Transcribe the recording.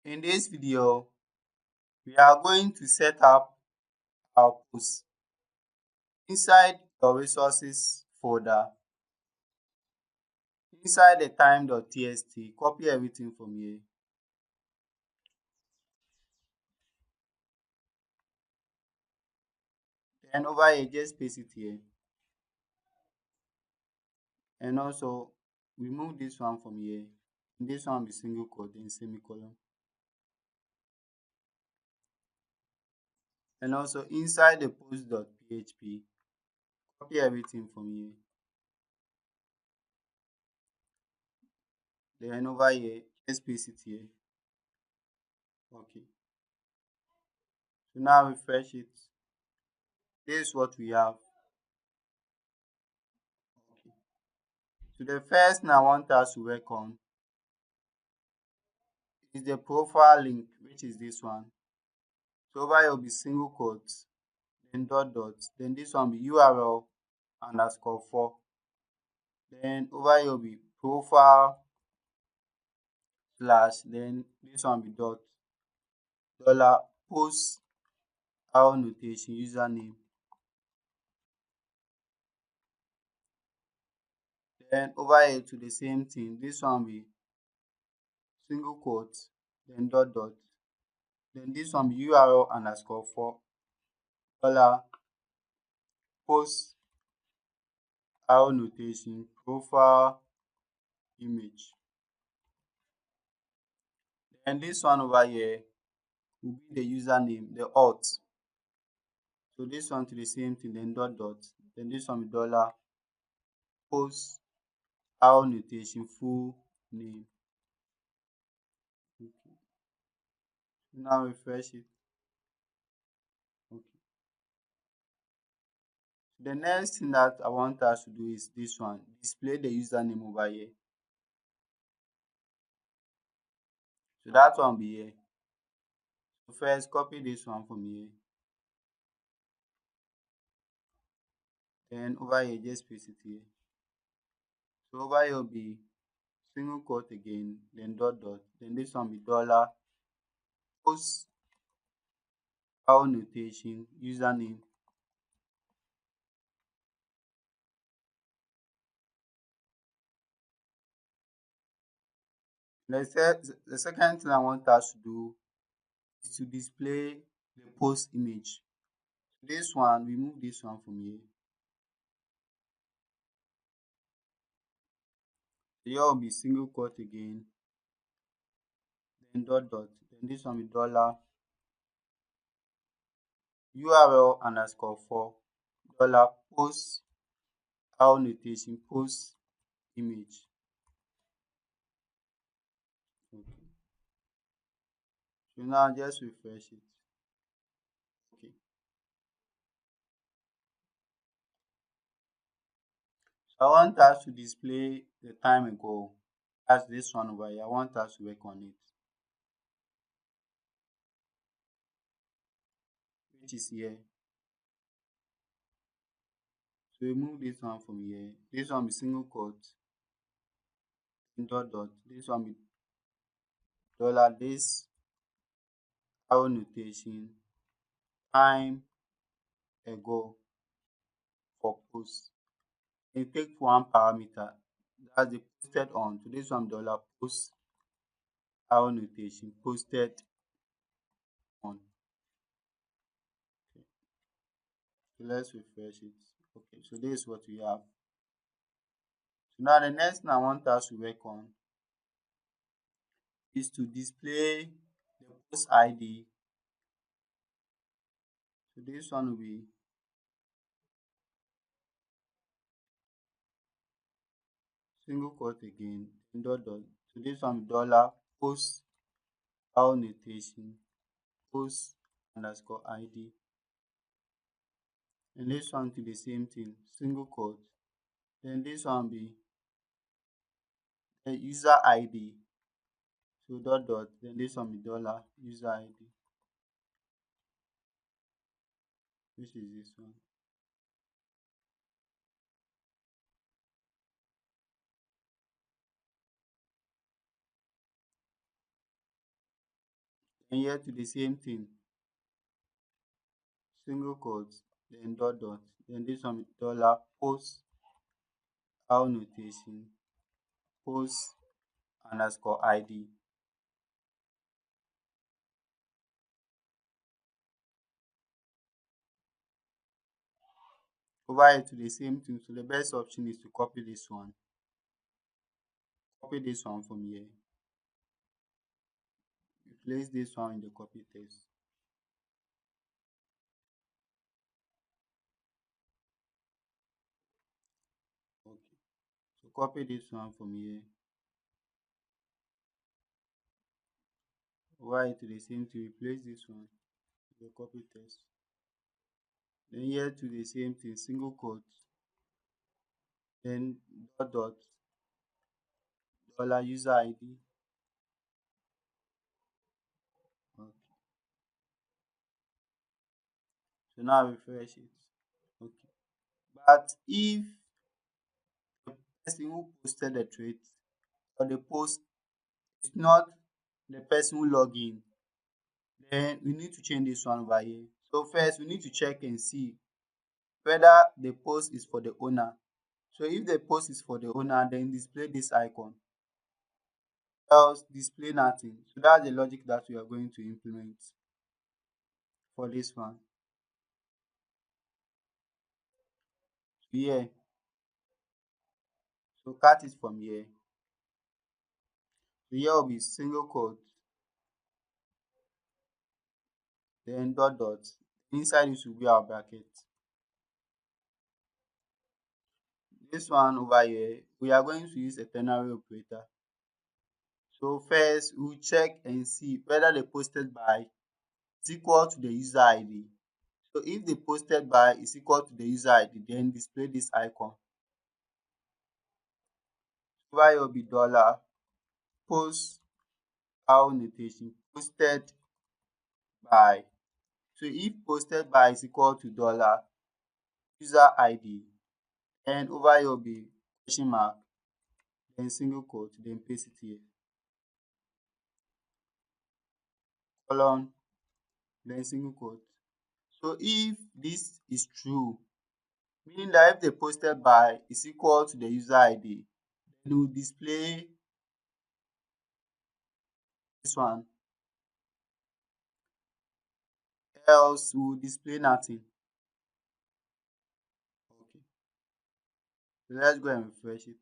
In this video, we are going to set up our post. Inside your resources folder, inside the time.txt, copy everything from here. Then over here, just paste it here. And also, remove this one from here. This one will be single quote, then semicolon. And also, inside the post.php, copy everything from here. Then over here, just paste it here. Okay. So now refresh it. This is what we have. Okay. So the first thing I want us to work on is the profile link, which is this one. So over here will be single quotes, then dot dot, then this one will be URL underscore 4. Then over here will be profile slash, then this one will be dot dollar post our notation username. Then over here to the same thing, this one will be single quotes, then dot dot, then this one will be URL underscore 4 dollar post our notation profile image. And this one over here will be the username, the alt. So this one to the same thing, then dot dot, then this one with dollar post our notation full name. Okay. Now refresh it. Okay. The next thing that I want us to do is this one, display the username over here. So that one will be here. So first copy this one from here. Then over here just paste it here. So over here will be single quote again, then dot dot, then this one will be dollar post our notation username. The second thing I want us to do is to display the post image. This one, remove this one from here. Here will be single quote again, then dot dot, then this one will be dollar URL underscore 4 dollar post our notation post image. Okay. So now just refresh it. Okay. So I want us to display the time ago. As this one over here. I want us to work on it, which is here. So remove this one from here. This one be single quote, dot dot. This one be dollar this our notation time ago for post. You take one parameter that's the posted on. So this one dollar post our notation posted on. Okay. So let's refresh it. Okay, so this is what we have. So now the next thing I want us to work on is to display the post ID. So this one will be single quote again, dot dot. So this one dollar post our notation post underscore ID. And this one to the same thing, single quote. Then this one be the user ID. So dot dot. Then this one be dollar user ID, which is this one. then here to the same thing, single quotes, then dot dot, then this one with dollar post annotation, post underscore id. Over here to the same thing, so the best option is to copy this one from here, replace this one in the copy text. Okay, so copy this one from here, over here to the same thing, replace this one with the copy text. Then here to the same thing, single quote, then dot dot, dollar user id. Okay, so now refresh it. Okay, but if the person who posted the tweet or the post is not the person who log in, then we need to change this one over here. So first we need to check and see whether the post is for the owner. So if the post is for the owner, then display this icon, else display nothing. So that's the logic that we are going to implement for this one. So here, so cut it from here. So here will be single quote, then dot dot. Inside it will be our bracket. This one over here, we are going to use a ternary operator. So first we check and see whether the posted by is equal to the user ID. So if the posted by is equal to the user ID, then display this icon. Over here will be dollar post annotation posted by. So if posted by is equal to dollar user ID, and over here will be question mark, then single quote, then paste it here, colon, then single quote. So if this is true, meaning that if the posted by is equal to the user ID, then we will display this one, else we will display nothing. Okay, so let's go and refresh it.